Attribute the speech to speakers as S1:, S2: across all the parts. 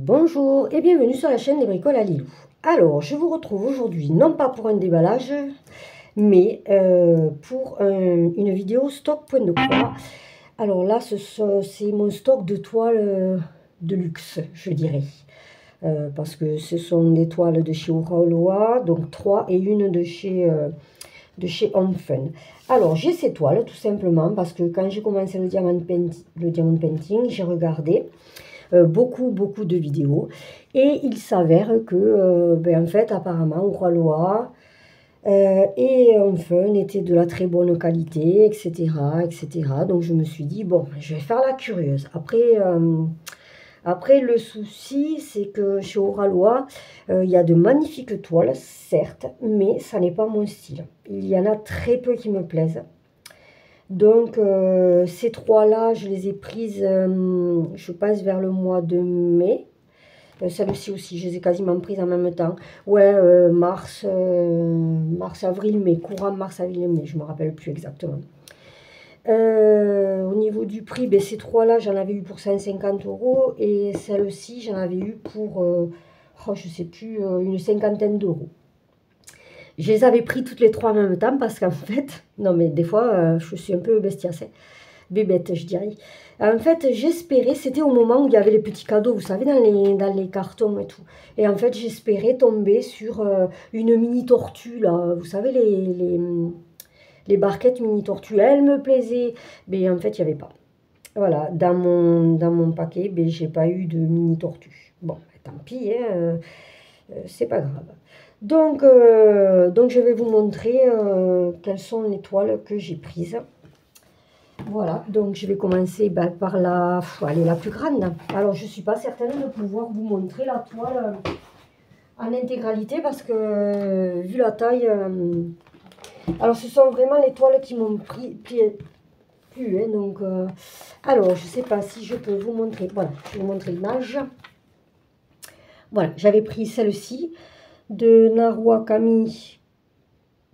S1: Bonjour et bienvenue sur la chaîne des bricoles à Lilou. Alors, je vous retrouve aujourd'hui, non pas pour un déballage, mais pour une vidéo stock point de croix. Alors là, c'est mon stock de toiles de luxe, je dirais. Parce que ce sont des toiles de chez Oraoloa, donc 3 et une de chez Home Fun. Alors, j'ai ces toiles tout simplement parce que quand j'ai commencé le diamond painting, j'ai regardé beaucoup de vidéos et il s'avère que en fait apparemment Oraoloa et Home Fun étaient de la très bonne qualité, etc. Donc je me suis dit bon, je vais faire la curieuse. Après le souci c'est que chez Oraoloa il y a de magnifiques toiles certes, mais ça n'est pas mon style. Il y en a très peu qui me plaisent. Donc, ces trois-là, je les ai prises, je pense, vers le mois de mai. Celle-ci aussi, je les ai quasiment prises en même temps. Ouais, mars, avril, mai, courant mars, avril, mai, je ne me rappelle plus exactement. Au niveau du prix, ben, ces trois-là, j'en avais eu pour 150 €. Et celle-ci, j'en avais eu pour, je ne sais plus, une cinquantaine d'euros. Je les avais pris toutes les trois en même temps parce qu'en fait, non mais des fois, je suis un peu bestiace, bébête je dirais. En fait, j'espérais, c'était au moment où il y avait les petits cadeaux, vous savez, dans les cartons et tout. Et en fait, j'espérais tomber sur une mini tortue, là, vous savez, les barquettes mini tortues, elles me plaisaient, mais en fait, il n'y avait pas. Voilà, dans mon paquet, ben, j'ai pas eu de mini tortue. Bon, tant pis, hein, c'est pas grave. Donc je vais vous montrer quelles sont les toiles que j'ai prises. Voilà, donc je vais commencer par la plus grande. Alors, je ne suis pas certaine de pouvoir vous montrer la toile en intégralité parce que, vu la taille... alors, ce sont vraiment les toiles qui m'ont plu. Hein, donc, alors, je ne sais pas si je peux vous montrer. Voilà, je vais vous montrer l'image. Voilà, j'avais pris celle-ci de Narwa Kami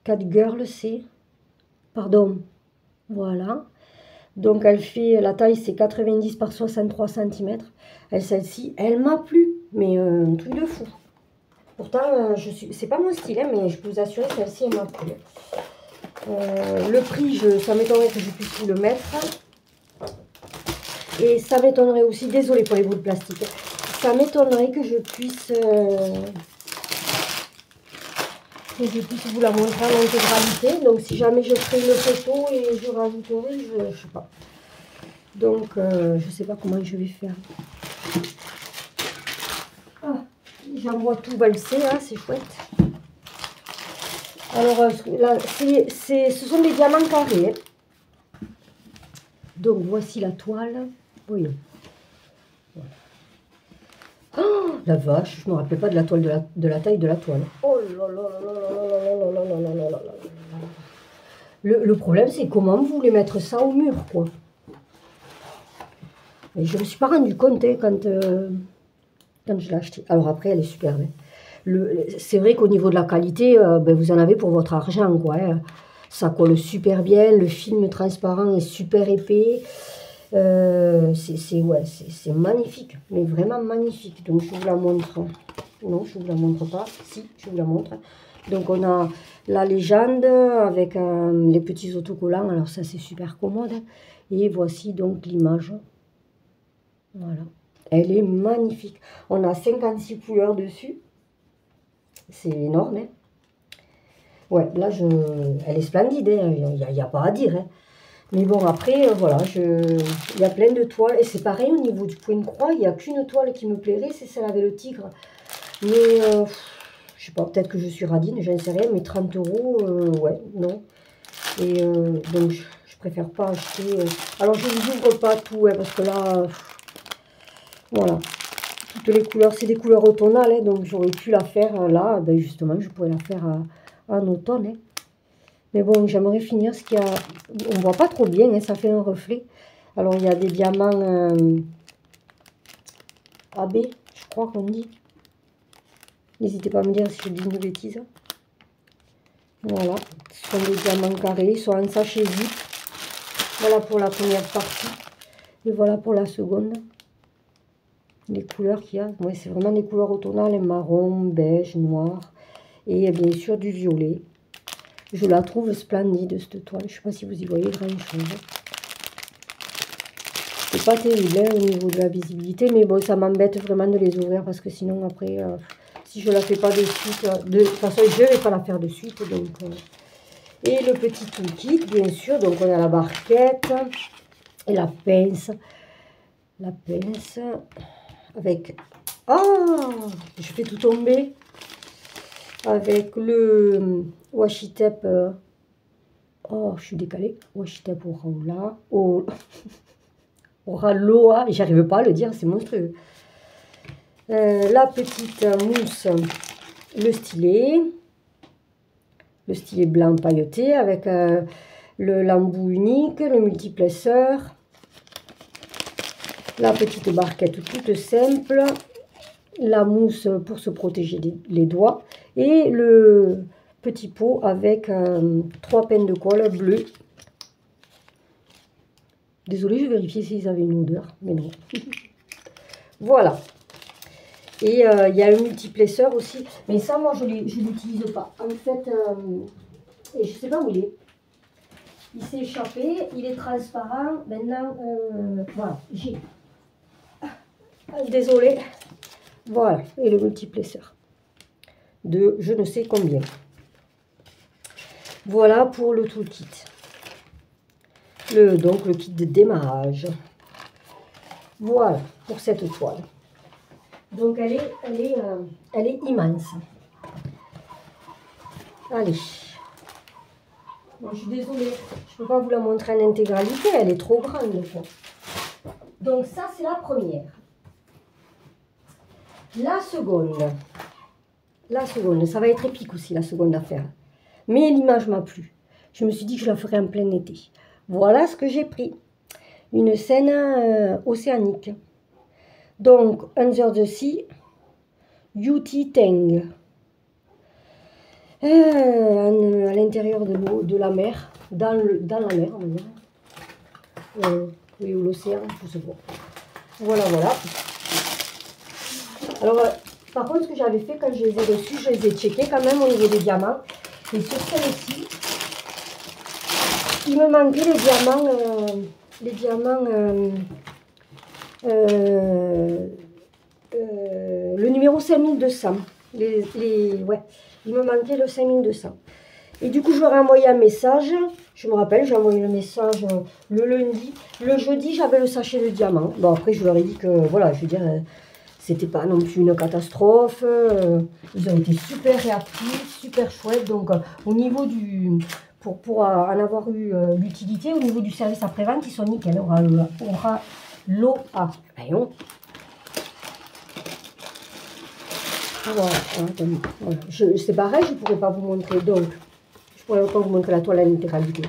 S1: Cat Girl, c'est... Pardon, voilà. Donc, elle fait... La taille, c'est 90 par 63 cm. Celle-ci, elle m'a plu. Mais un truc de fou. Pourtant, c'est pas mon style, hein, mais je peux vous assurer, celle-ci, elle m'a plu. Le prix, ça m'étonnerait que je puisse vous le mettre. Et ça m'étonnerait aussi, désolé pour les bouts de plastique, ça m'étonnerait que je puisse vous la montrer en intégralité. Donc si jamais je ferai une photo et je rajouterai, je sais pas. Donc je sais pas comment je vais faire. Ah, j'en vois tout valser, hein, c'est chouette. Alors là, ce sont des diamants carrés. Hein. Donc voici la toile. Oui. Voilà. Oh, la vache, je ne me rappelais pas de la toile de la taille de la toile. Oh là là là là là là là là là là là. Le problème, c'est comment vous voulez mettre ça au mur, quoi. Et je ne me suis pas rendu compte hein, quand je l'ai acheté. Alors après, elle est superbe. Hein. C'est vrai qu'au niveau de la qualité, ben, vous en avez pour votre argent, quoi. Hein. Ça colle super bien, le film transparent est super épais. C'est magnifique, mais vraiment magnifique. Donc je vous la montre. Non, je ne vous la montre pas. Si, je vous la montre. Donc on a la légende avec les petits autocollants. Alors ça c'est super commode. Et voici donc l'image. Voilà. Elle est magnifique. On a 56 couleurs dessus. C'est énorme. Hein. Ouais, là elle est splendide. Hein. Il n'y a pas à dire. Hein. Mais bon, après, voilà, il y a plein de toiles. Et c'est pareil, au niveau du point de croix, il n'y a qu'une toile qui me plairait, c'est celle avec le tigre. Mais, je sais pas, peut-être que je suis radine, j'en sais rien, mais 30 €, ouais, non. Et donc, je préfère pas acheter... Alors, je ne vous ouvre pas tout, hein, parce que là, voilà. Toutes les couleurs, c'est des couleurs automnales, hein, donc j'aurais pu la faire là. Ben justement, je pourrais la faire en automne, hein. Mais bon, j'aimerais finir ce qu'il y a... On ne voit pas trop bien, hein, ça fait un reflet. Alors, il y a des diamants AB, je crois qu'on dit. N'hésitez pas à me dire si je dis une bêtise. Voilà, ce sont des diamants carrés, ils sont en sachet zip. Voilà pour la première partie. Et voilà pour la seconde. les couleurs qu'il y a. Ouais, c'est vraiment des couleurs automnales, marron, beige, noir. Et bien sûr du violet. Je la trouve splendide cette toile. Je ne sais pas si vous y voyez grand chose. C'est pas terrible hein, au niveau de la visibilité. Mais bon, ça m'embête vraiment de les ouvrir. Parce que sinon après, si je la fais pas de suite. De toute façon, je ne vais pas la faire de suite. Donc, et le petit toolkit, bien sûr. Donc on a la barquette. Et la pince. La pince. Avec... Oh, je fais tout tomber. Avec le washi tape. Oh, je suis décalée. Washi tape au Raoula. Au Raloa. J'arrive pas à le dire, c'est monstrueux. La petite mousse. Le stylet. Le stylet blanc pailleté avec l'embout unique, le multiplesseur. La petite barquette toute simple. La mousse pour se protéger les doigts. Et le petit pot avec 3 peines de colle bleues. Désolée, je vérifiais s'ils avaient une odeur, mais non. Voilà. Et il y a un multiplesseur aussi. Mais ça, moi, je ne l'utilise pas. En fait, et je ne sais pas où il est. Il s'est échappé, il est transparent. Maintenant, voilà, j'ai... Désolée. Voilà, et le multiplesseur. De je ne sais combien. Voilà pour le toolkit. Donc le kit de démarrage. Voilà pour cette toile. Donc elle est immense. Allez. Bon, je suis désolée, je ne peux pas vous la montrer en intégralité, elle est trop grande. Donc ça c'est la première. La seconde, ça va être épique aussi la seconde affaire. Mais l'image m'a plu. Je me suis dit que je la ferais en plein été. Voilà ce que j'ai pris. Une scène océanique. Donc, Under the Sea, Yuti Teng. À l'intérieur de l'eau, de la mer, dans la mer, on va dire. Oui, ou l'océan, je sais pas. Voilà, voilà. Alors, par contre, ce que j'avais fait quand je les ai reçus, je les ai checkés quand même au niveau des diamants. Et sur celle-ci, il me manquait les diamants, le numéro 5200. Ouais, il me manquait le 5200. Et du coup, je leur ai envoyé un message. Je me rappelle, j'ai envoyé le message le lundi. Le jeudi, j'avais le sachet de diamants. Bon, après, je leur ai dit que, voilà, je veux dire... C'était pas non plus une catastrophe. Ils ont été super réactifs, super chouettes. Donc, au niveau du... Pour en avoir eu l'utilité, au niveau du service après-vente, ils sont nickel. Aura l'eau à rayon. Voilà. C'est pareil, je ne pourrais pas vous montrer. Donc, je ne pourrais pas vous montrer la toile en intégralité.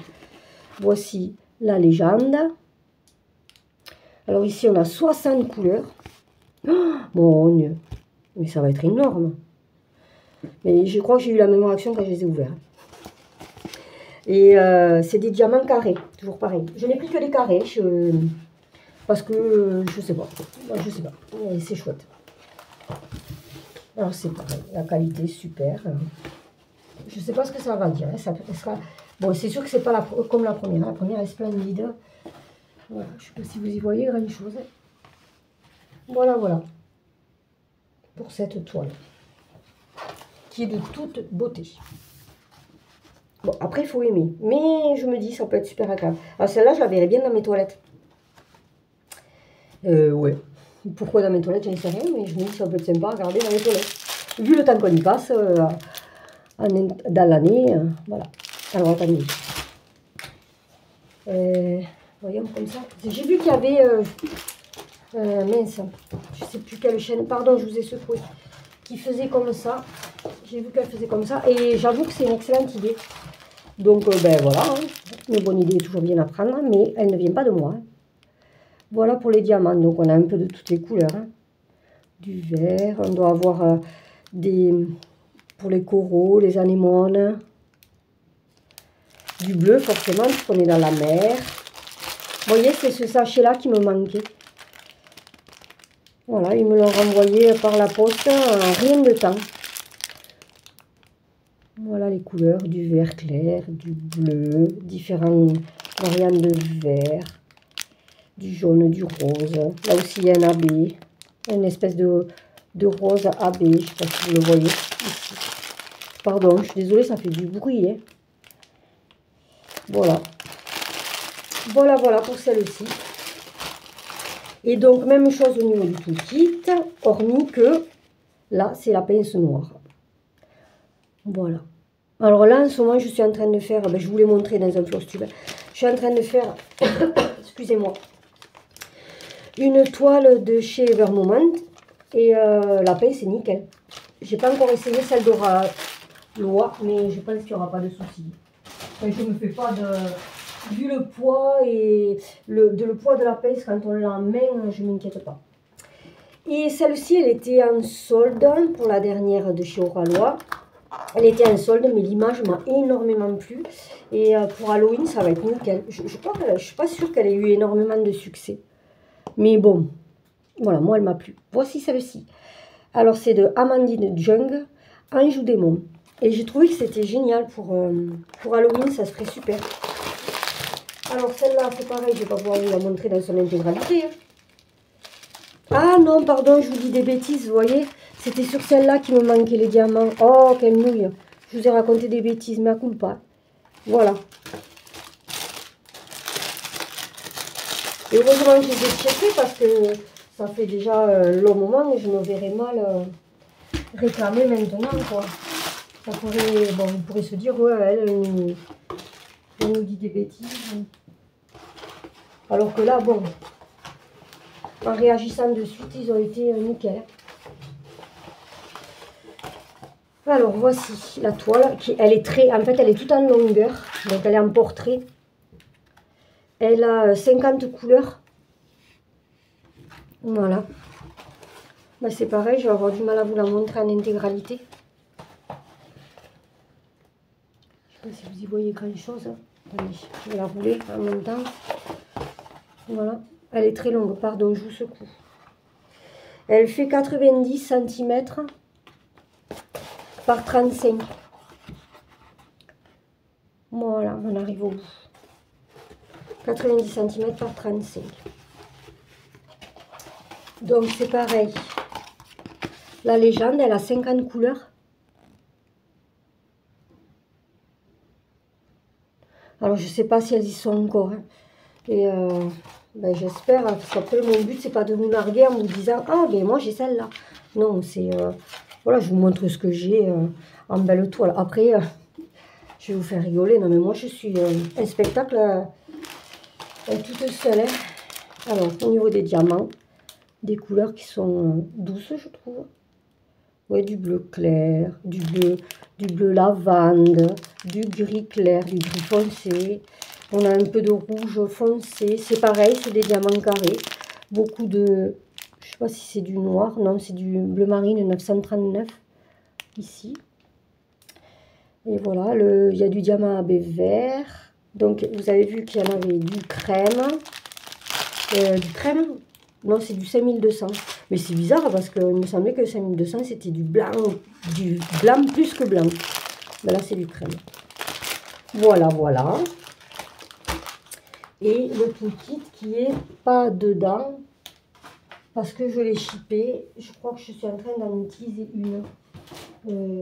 S1: Voici la légende. Alors, ici, on a 60 couleurs. Oh, mon Dieu, mais ça va être énorme. Mais je crois que j'ai eu la même réaction quand je les ai ouverts. Et c'est des diamants carrés, toujours pareil. Je n'ai pris que des carrés, parce que je sais pas. Je sais pas, c'est chouette. Alors c'est pareil, la qualité super. Je sais pas ce que ça va dire. Bon, c'est sûr que c'est pas comme la première. La première est splendide. Voilà, je sais pas si vous y voyez grand chose. Voilà, voilà, pour cette toile, qui est de toute beauté. Bon, après, il faut aimer. Mais je me dis, ça peut être super agréable. Alors, celle-là, je la verrais bien dans mes toilettes. Ouais. Pourquoi dans mes toilettes, je ne sais rien, mais je me dis, ça peut être sympa à garder dans mes toilettes. Vu le temps qu'on y passe, dans l'année, voilà. Alors, attendez. Voyons comme ça. J'ai vu qu'il y avait... mince, je sais plus quelle chaîne, pardon, je vous ai secoué, qui faisait comme ça. J'ai vu qu'elle faisait comme ça et j'avoue que c'est une excellente idée. Donc ben voilà, hein. Une bonne idée est toujours bien à prendre, mais elle ne vient pas de moi. Hein. Voilà pour les diamants, donc on a un peu de toutes les couleurs. Hein. Du vert, on doit avoir pour les coraux, les anémones. Du bleu forcément, puisqu'on est dans la mer. Vous voyez, c'est ce sachet-là qui me manquait. Voilà, ils me l'ont renvoyé par la poste en rien de temps. Voilà les couleurs, du vert clair, du bleu, différentes variantes de vert, du jaune, du rose. Là aussi, il y a un AB, une espèce de rose AB, je ne sais pas si vous le voyez ici. Pardon, je suis désolée, ça fait du bruit. Hein. Voilà. Voilà pour celle-ci. Et donc, même chose au niveau du tout kit, hormis que là, c'est la pince noire. Voilà. Alors là, en ce moment, je suis en train de faire, je vous l'ai montré dans un floss tube, je suis en train de faire, excusez-moi, une toile de chez Evermoment et la pince est nickel. J'ai pas encore essayé celle d'Aura Loa, mais je pense qu'il n'y aura pas de souci. Enfin, je me fais pas de... Vu le poids et le poids de la pince quand on l'a en main, je ne m'inquiète pas. Et celle-ci, elle était en solde pour la dernière de chez Aura Loa. Elle était en solde, mais l'image m'a énormément plu. Et pour Halloween, ça va être nickel. Je ne suis pas sûre qu'elle ait eu énormément de succès. Mais bon, voilà, moi, elle m'a plu. Voici celle-ci. Alors, c'est de Amandine Jung, Anjou Démon. Et j'ai trouvé que c'était génial pour Halloween, ça serait super. Alors, celle-là, c'est pareil, je ne vais pas pouvoir vous la montrer dans son intégralité. Hein. Ah non, pardon, je vous dis des bêtises, vous voyez. C'était sur celle-là qui me manquait les diamants. Oh, quelle nouille. Je vous ai raconté des bêtises, mais à coup pas. Voilà. Et heureusement que je les ai checkés parce que ça fait déjà un long moment et je me verrais mal réclamer maintenant, quoi. Ça pourrait, bon, vous pourrez se dire, ouais, elle nous dit des bêtises. Alors que là, bon, en réagissant de suite, ils ont été nickel. Alors, voici la toile. Elle est très, en fait, elle est toute en longueur. Donc, elle est en portrait. Elle a 50 couleurs. Voilà. Ben, c'est pareil, je vais avoir du mal à vous la montrer en intégralité. Je ne sais pas si vous y voyez grand chose. Attendez, je vais la rouler en même temps. Voilà. Elle est très longue, pardon, je vous secoue. Elle fait 90 cm par 35. Voilà, on arrive au bout. 90 cm par 35. Donc c'est pareil. La légende, elle a 50 couleurs. Alors je ne sais pas si elles y sont encore. Hein. Et j'espère, parce qu'après mon but, c'est pas de vous narguer en vous disant, ah ben moi j'ai celle-là. Non, c'est voilà, je vous montre ce que j'ai en belle toile. Après, je vais vous faire rigoler. Non mais moi je suis un spectacle toute seule. Hein. Alors au niveau des diamants, des couleurs qui sont douces, je trouve. Ouais, du bleu clair, du bleu lavande, du gris clair, du gris foncé. On a un peu de rouge foncé. C'est pareil, c'est des diamants carrés. Beaucoup de... Je ne sais pas si c'est du noir. Non, c'est du bleu marine 939. Ici. Et voilà, il y a du diamant AB vert. Donc, vous avez vu qu'il y en avait du crème. Du crème? Non, c'est du 5200. Mais c'est bizarre parce qu'il me semblait que 5200, c'était du blanc plus que blanc. Mais là, c'est du crème. Voilà, voilà. Et le tout kit qui est pas dedans parce que je l'ai shippé. Je crois que je suis en train d'en utiliser une.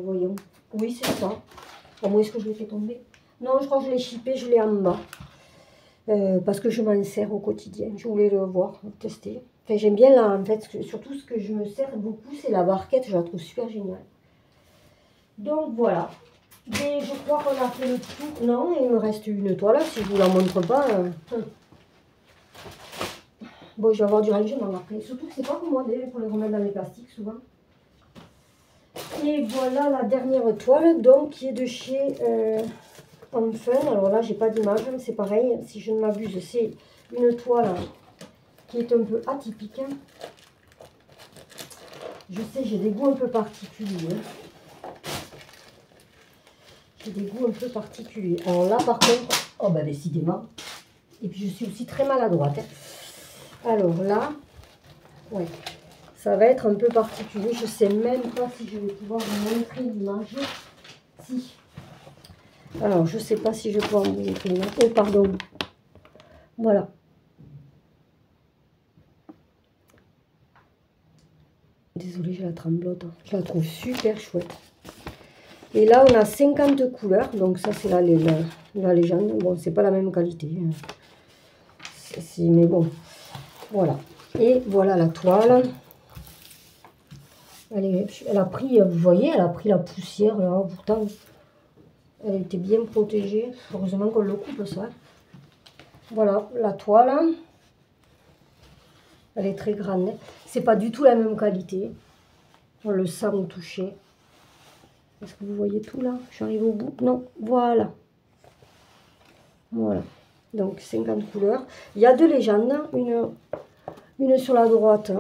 S1: Voyons. Oui, c'est ça. Comment est-ce que je l'ai fait tomber? Non, je crois que je l'ai shippé, je l'ai en bas. Parce que je m'en sers au quotidien. Je voulais le voir, tester. Enfin, j'aime bien là, en fait, surtout ce que je me sers beaucoup, c'est la barquette. Je la trouve super géniale. Donc voilà. Et je crois qu'on a fait le tour. Non, il me reste une toile. Si je ne vous la montre pas. Bon, je vais avoir du rangement après. Surtout que c'est pas commandé pour les remettre dans les plastiques souvent. Et voilà la dernière toile, donc qui est de chez Enfin. Alors là, j'ai pas d'image, mais c'est pareil. Si je ne m'abuse, c'est une toile qui est un peu atypique. Je sais, j'ai des goûts un peu particuliers. J'ai des goûts un peu particuliers. Alors là, par contre, oh bah décidément. Et puis je suis aussi très maladroite. Hein. Alors là, ouais, Ça va être un peu particulier. Je sais même pas si je vais pouvoir vous montrer l'image. Si. Alors, je sais pas si je vais pouvoir vous montrer l'image. Oh, pardon. Voilà. Désolée, j'ai la tremblote. Je la trouve super chouette. Et là, on a 50 couleurs. Donc ça, c'est la légende. Bon, c'est pas la même qualité. Mais bon, voilà. Et voilà la toile. Elle a pris, vous voyez, elle a pris la poussière là. Pourtant, elle était bien protégée. Heureusement qu'on le coupe ça. Voilà la toile. Elle est très grande. C'est pas du tout la même qualité. On le sent au toucher. Est-ce que vous voyez tout là? J'arrive au bout. Non, voilà. Voilà. Donc 50 couleurs. Il y a deux légendes. Une sur la droite,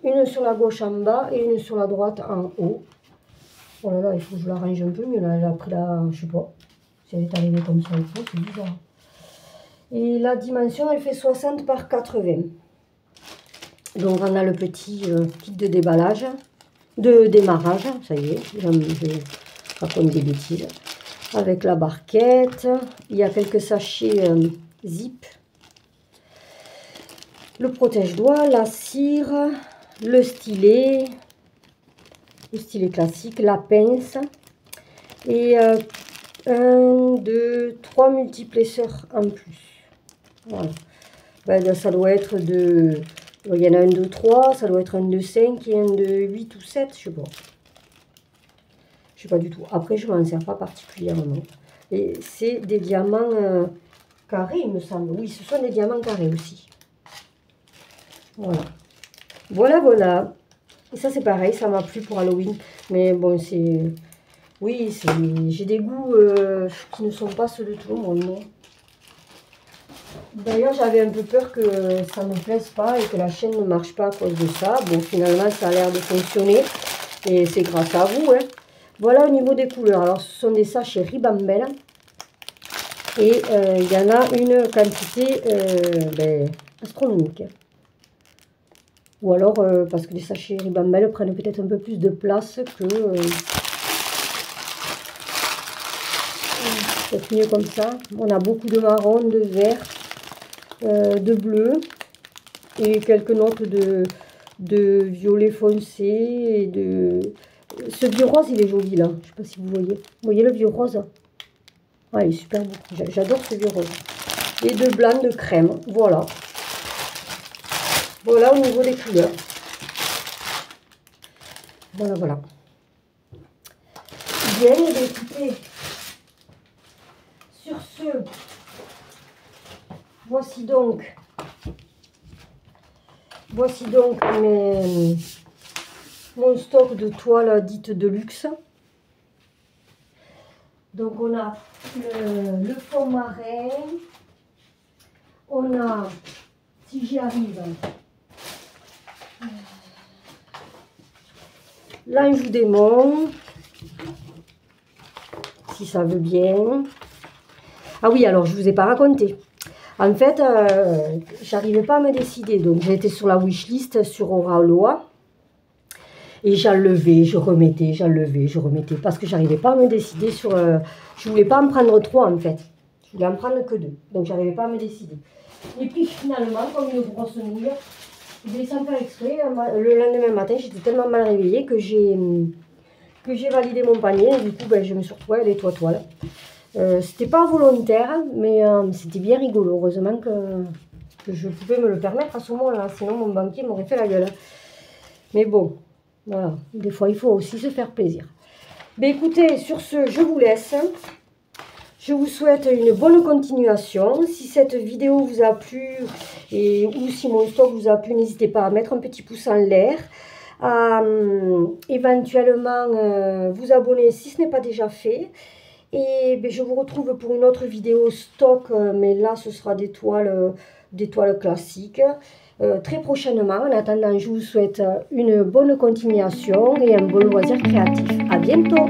S1: une sur la gauche en bas et une sur la droite en haut. Oh là là, il faut que je l'arrange un peu mieux. Là, elle a pris la... Je sais pas. Si elle est arrivée comme ça, c'est bizarre. Et la dimension, elle fait 60 par 80. Donc on a le petit kit de déballage, de démarrage, ça y est, je raconte des bêtises. Avec la barquette, il y a quelques sachets zip, le protège-doigts, la cire, le stylet classique, la pince et 1, 2, 3 multiplesseurs en plus. Voilà. Ben, ça doit être de... Il y en a un de 3, ça doit être un de 5 et un de 8 ou 7, je sais pas. Je sais pas du tout. Après, je m'en sers pas particulièrement. Et c'est des diamants carrés, il me semble. Oui, ce sont des diamants carrés aussi. Voilà. Voilà, voilà. Et ça, c'est pareil, ça m'a plu pour Halloween. Mais bon, c'est... Oui, j'ai des goûts qui ne sont pas ceux de tout le monde. D'ailleurs, j'avais un peu peur que ça ne me plaise pas et que la chaîne ne marche pas à cause de ça. Bon, finalement, ça a l'air de fonctionner. Et c'est grâce à vous. Hein. Voilà au niveau des couleurs. Alors, ce sont des sachets Ribambelle. Et il y en a une quantité astronomique. Ou alors, parce que les sachets Ribambelle prennent peut-être un peu plus de place que... peut-être mieux comme ça. On a beaucoup de marron, de vert, de bleu et quelques notes de violet foncé et de... Ce vieux rose, il est joli là. Je sais pas si vous voyez. Vous voyez le vieux rose? Ouais, il est super beau. J'adore ce vieux rose. Et de blanc, de crème. Voilà. Voilà au niveau des couleurs. Voilà, voilà. Bien, écoutez. Sur ce, voici donc mon stock de toiles dites de luxe. Donc on a le fond marin, on a, si j'y arrive, l'Anjou démon, si ça veut bien. Ah oui, alors je ne vous ai pas raconté. En fait, j'arrivais pas à me décider. Donc j'étais sur la wishlist sur Oraloa. Et j'enlevais, je remettais, j'enlevais, je remettais. Parce que j'arrivais pas à me décider sur... je voulais pas en prendre 3 en fait. Je voulais en prendre que 2. Donc j'arrivais pas à me décider. Et puis finalement, comme une grosse nouille, sans faire exprès, le lendemain matin, j'étais tellement mal réveillée que j'ai validé mon panier. Et du coup, ben, je me suis retrouvée à les toiles. C'était pas volontaire, mais c'était bien rigolo. Heureusement que je pouvais me le permettre à ce moment-là. Sinon, mon banquier m'aurait fait la gueule. Mais bon, voilà. Des fois, il faut aussi se faire plaisir. Mais écoutez, sur ce, je vous laisse. Je vous souhaite une bonne continuation. Si cette vidéo vous a plu ou si mon stock vous a plu, n'hésitez pas à mettre un petit pouce en l'air. À éventuellement vous abonner si ce n'est pas déjà fait. Et ben, je vous retrouve pour une autre vidéo stock, mais là ce sera des toiles classiques très prochainement. En attendant, je vous souhaite une bonne continuation et un bon loisir créatif. À bientôt!